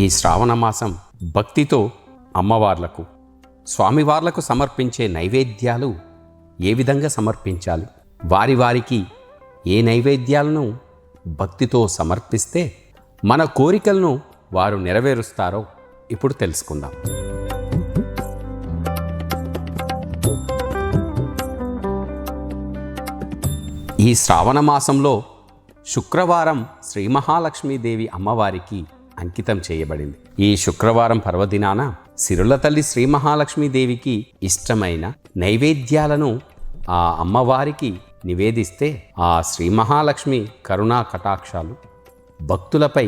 ఈ శ్రావణ మాసం భక్తితో అమ్మవార్లకు స్వామివార్లకు సమర్పించే నైవేద్యాలు ఏ విధంగా సమర్పించాలి, వారికి ఏ నైవేద్యాలను భక్తితో సమర్పిస్తే మన కోరికలను వారు నెరవేరుస్తారో ఇప్పుడు తెలుసుకుందాం. ఈ శ్రావణ మాసంలో శుక్రవారం శ్రీ మహాలక్ష్మీదేవి అమ్మవారికి అంకితం చేయబడింది. ఈ శుక్రవారం పర్వదినాన సిరుల తల్లి శ్రీ మహాలక్ష్మీదేవికి ఇష్టమైన నైవేద్యాలను ఆ అమ్మవారికి నివేదిస్తే ఆ శ్రీ మహాలక్ష్మి కరుణా కటాక్షాలు భక్తులపై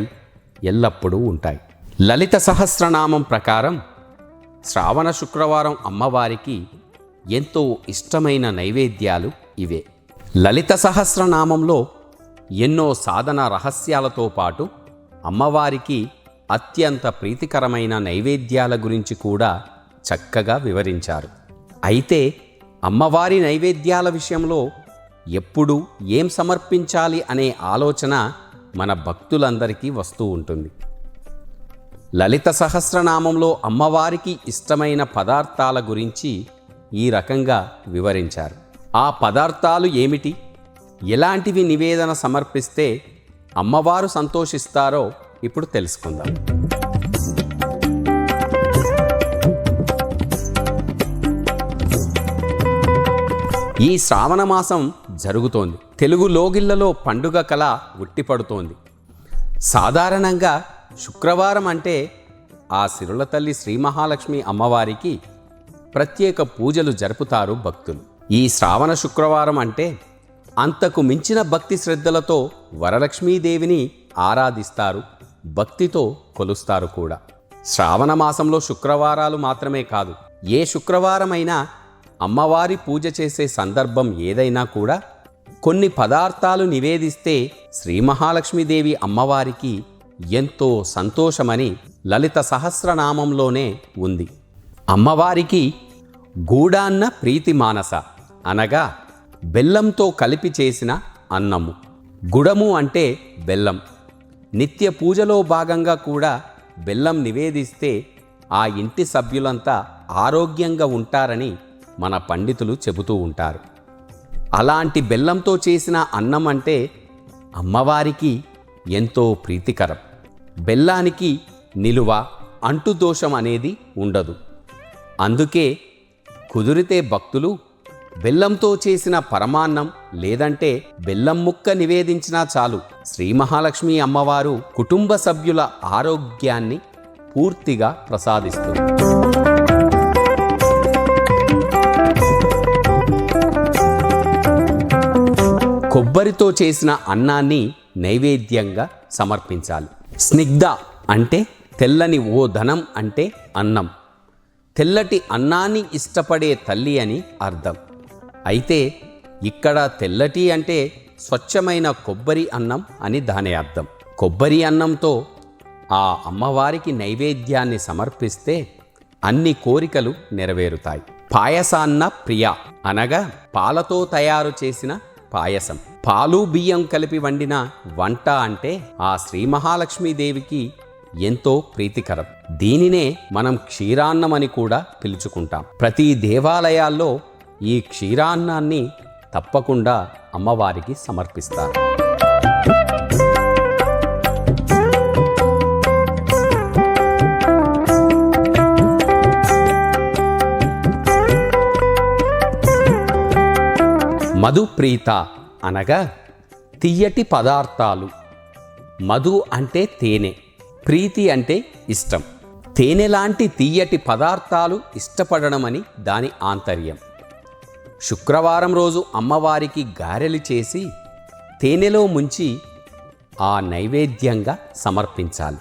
ఎల్లప్పుడూ ఉంటాయి. లలిత సహస్రనామం ప్రకారం శ్రావణ శుక్రవారం అమ్మవారికి ఎంతో ఇష్టమైన నైవేద్యాలు ఇవే. లలిత సహస్రనామంలో ఎన్నో సాధన రహస్యాలతో పాటు అమ్మవారికి అత్యంత ప్రీతికరమైన నైవేద్యాల గురించి కూడా చక్కగా వివరించారు. అయితే అమ్మవారి నైవేద్యాల విషయంలో ఎప్పుడు ఏం సమర్పించాలి అనే ఆలోచన మన భక్తులందరికీ వస్తూ ఉంటుంది. లలిత సహస్రనామంలో అమ్మవారికి ఇష్టమైన పదార్థాల గురించి ఈ రకంగా వివరించారు. ఆ పదార్థాలు ఏమిటి, ఎలాంటివి నివేదన సమర్పిస్తే అమ్మవారు సంతోషిస్తారో ఇప్పుడు తెలుసుకుందాం. ఈ శ్రావణ మాసం జరుగుతోంది. తెలుగు లోగిళ్లలో పండుగ కళ ఉట్టిపడుతోంది. సాధారణంగా శుక్రవారం అంటే ఆ సిరుల తల్లి శ్రీ మహాలక్ష్మి అమ్మవారికి ప్రత్యేక పూజలు జరుపుతారు భక్తులు. ఈ శ్రావణ శుక్రవారం అంటే అంతకు మించిన భక్తి శ్రద్ధలతో వరలక్ష్మీదేవిని ఆరాధిస్తారు, భక్తితో కొలుస్తారు కూడా. శ్రావణ మాసంలో శుక్రవారాలు మాత్రమే కాదు, ఏ శుక్రవారమైనా అమ్మవారి పూజ చేసే సందర్భం ఏదైనా కూడా కొన్ని పదార్థాలు నివేదిస్తే శ్రీ మహాలక్ష్మీదేవి అమ్మవారికి ఎంతో సంతోషమని లలిత సహస్రనామంలోనే ఉంది. అమ్మవారికి గూడాన్న ప్రీతి మానస అనగా బెల్లంతో కలిపి చేసిన అన్నము. గుడము అంటే బెల్లం. నిత్య పూజలో భాగంగా కూడా బెల్లం నివేదిస్తే ఆ ఇంటి సభ్యులంతా ఆరోగ్యంగా ఉంటారని మన పండితులు చెబుతూ ఉంటారు. అలాంటి బెల్లంతో చేసిన అన్నం అంటే అమ్మవారికి ఎంతో ప్రీతికరం. బెల్లానికి నిలువ, అంటుదోషం అనేది ఉండదు. అందుకే కుదిరితే భక్తులు బెల్లంతో చేసిన పరమాన్నం లేదంటే బెల్లం ముక్క నివేదించినా చాలు, శ్రీ మహాలక్ష్మి అమ్మవారు కుటుంబ సభ్యుల ఆరోగ్యాన్ని పూర్తిగా ప్రసాదిస్తుంది. కొబ్బరితో చేసిన అన్నాన్ని నైవేద్యంగా సమర్పించాలి. స్నిగ్ధ అంటే తెల్లని, ఓ ధనం అంటే అన్నం. తెల్లటి అన్నాన్ని ఇష్టపడే తల్లి అని అర్థం. అయితే ఇక్కడ తెల్లటి అంటే స్వచ్ఛమైన కొబ్బరి అన్నం అని దాని అర్థం. కొబ్బరి అన్నంతో ఆ అమ్మవారికి నైవేద్యాన్ని సమర్పిస్తే అన్ని కోరికలు నెరవేరుతాయి. పాయసాన్న ప్రియ అనగా పాలతో తయారు చేసిన పాయసం. పాలు బియ్యం కలిపి వండిన వంట అంటే ఆ శ్రీ మహాలక్ష్మీదేవికి ఎంతో ప్రీతికరం. దీనినే మనం క్షీరాన్నం అని కూడా పిలుచుకుంటాం. ప్రతి దేవాలయాల్లో ఈ క్షీరాన్నాన్ని తప్పకుండా అమ్మవారికి సమర్పిస్తారు. మధుప్రీత అనగా తియ్యటి పదార్థాలు. మధు అంటే తేనె, ప్రీతి అంటే ఇష్టం. తేనె లాంటి తియ్యటి పదార్థాలు ఇష్టపడడమని దాని ఆంతర్యం. శుక్రవారం రోజు అమ్మవారికి గారెలు చేసి తేనెలో ముంచి ఆ నైవేద్యంగా సమర్పించాలి.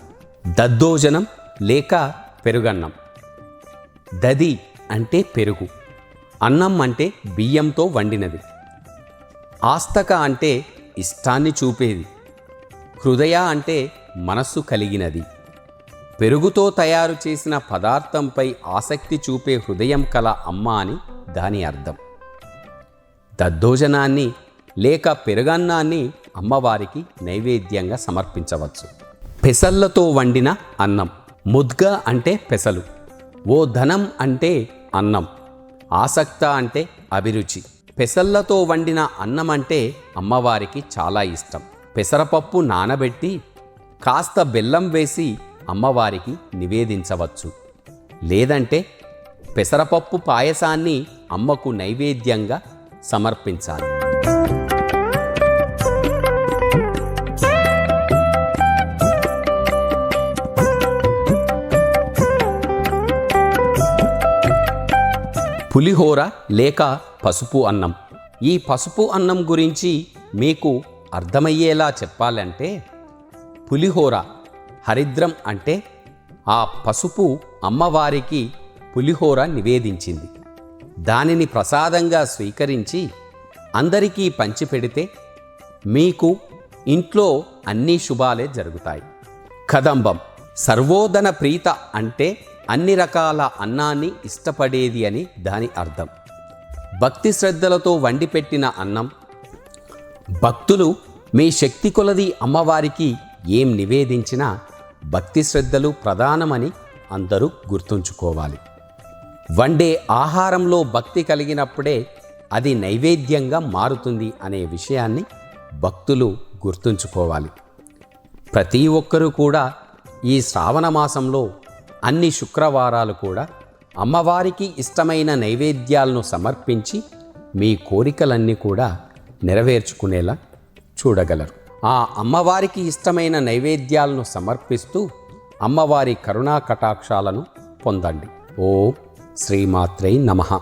దద్దోజనం లేక పెరుగన్నం. దది అంటే పెరుగు, అన్నం అంటే బియ్యంతో వండినది. ఆస్తక అంటే ఇష్టాన్ని చూపేది. హృదయ అంటే మనస్సు కలిగినది. పెరుగుతో తయారు చేసిన పదార్థంపై ఆసక్తి చూపే హృదయం కల అమ్మ అని దాని అర్థం. దద్దోజనాన్ని లేక పెరుగన్నాన్ని అమ్మవారికి నైవేద్యంగా సమర్పించవచ్చు. పెసళ్ళతో వండిన అన్నం ముద్గ అంటే పెసలు, ఓ ధనం అంటే అన్నం, ఆసక్త అంటే అభిరుచి. పెసళ్లతో వండిన అన్నం అంటే అమ్మవారికి చాలా ఇష్టం. పెసరపప్పు నానబెట్టి కాస్త బెల్లం వేసి అమ్మవారికి నివేదించవచ్చు. లేదంటే పెసరపప్పు పాయసాన్ని అమ్మకు నైవేద్యంగా సమర్పించాలి. పులిహోర లేక పసుపు అన్నం. ఈ పసుపు అన్నం గురించి మీకు అర్థమయ్యేలా చెప్పాలంటే, పులిహోర హరిద్రం అంటే ఆ పసుపు అమ్మవారికి పులిహోర నివేదించింది. దానిని ప్రసాదంగా స్వీకరించి అందరికీ పంచిపెడితే మీకు ఇంట్లో అన్ని శుభాలే జరుగుతాయి. కదంబం సర్వోదన ప్రీత అంటే అన్ని రకాల అన్నాన్ని ఇష్టపడేది అని దాని అర్థం. భక్తి శ్రద్ధలతో వండిపెట్టిన అన్నం. భక్తులు మీ శక్తి కొలది అమ్మవారికి ఏం నివేదించినా భక్తి శ్రద్ధలు ప్రధానమని అందరూ గుర్తుంచుకోవాలి. వండే ఆహారంలో భక్తి కలిగినప్పుడే అది నైవేద్యంగా మారుతుంది అనే విషయాన్ని భక్తులు గుర్తుంచుకోవాలి. ప్రతి ఒక్కరూ కూడా ఈ శ్రావణ మాసంలో అన్ని శుక్రవారాలు కూడా అమ్మవారికి ఇష్టమైన నైవేద్యాలను సమర్పించి మీ కోరికలన్నీ కూడా నెరవేర్చుకునేలా చూడగలరు. ఆ అమ్మవారికి ఇష్టమైన నైవేద్యాలను సమర్పిస్తూ అమ్మవారి కరుణా కటాక్షాలను పొందండి. ఓం శ్రీమాత్రై నమః.